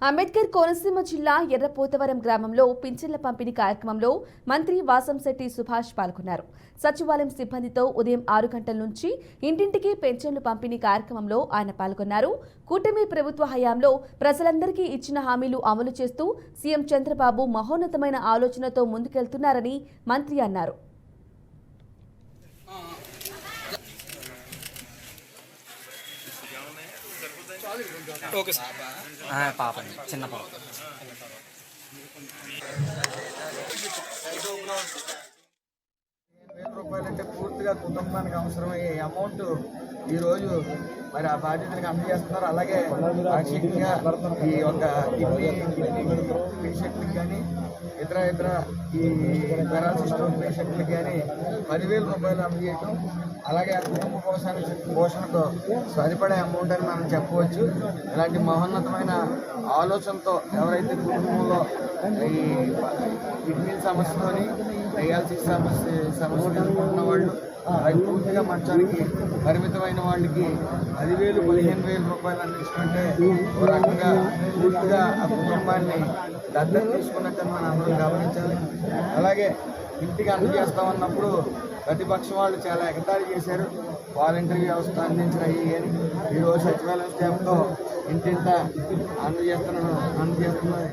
అంబేద్కర్ కోనసీమ జిల్లా ఎర్రపోతవరం గ్రామంలో పింఛన్ల పంపిణీ కార్యక్రమంలో మంత్రి వాసంశెట్టి సుభాష్ పాల్గొన్నారు. సచివాలయం సిబ్బందితో ఉదయం 6 గంటల నుంచి ఇంటింటికి పెన్షన్లు పంపిణీ కార్యక్రమంలో ఆయన పాల్గొన్నారు. కూటమి ప్రభుత్వ హయాంలో ప్రజలందరికీ ఇచ్చిన హామీలు అమలు చేస్తూ సీఎం చంద్రబాబు మహోన్నతమైన ఆలోచనతో ముందుకెళ్తున్నారని మంత్రి అన్నారు. పాప చిన్న పాప రూపాయలంటే పూర్తిగా కుటుంబానికి అవసరమయ్యే అమౌంట్ ఈరోజు మరి ఆ బాధ్యతలకు అందజేస్తున్నారు. అలాగే పాక్షికంగా ఈ యొక్క కిడ్నీ పేషెంట్లకు కానీ ఇతర ఈ పెరాలసిస్ పేషెంట్లకు కానీ 10,000 రూపాయలు అందజేయటం, అలాగే ఆ కుటుంబ పోషణకు సరిపడే అమౌంట్ అని మనం చెప్పవచ్చు. ఇలాంటి మహోన్నతమైన ఆలోచనతో ఎవరైతే కుటుంబంలో ఈ కిడ్నీ సమస్యతోని డయాలసిస్ సమస్య ఎదుర్కొంటున్న వాళ్ళు, అలాగే పూర్తిగా మంచానికి పరిమితమైన వాళ్ళకి 10,000, 15,000 రూపాయలు అందించుకుంటే ఒక రకంగా పూర్తిగా ఆ కుటుంబాన్ని దత్తత తీసుకున్నట్టు మనం అందరం గమనించాలి. అలాగే ఇంటికి అందజేస్తామన్నప్పుడు ప్రతిపక్షం వాళ్ళు చాలా ఎగతాళి చేశారు. వాలంటరీ వ్యవస్థ అందించినవి అని ఈరోజు సచివాలయం స్టాఫ్తో ఇంటింట అందజేస్తున్నారు.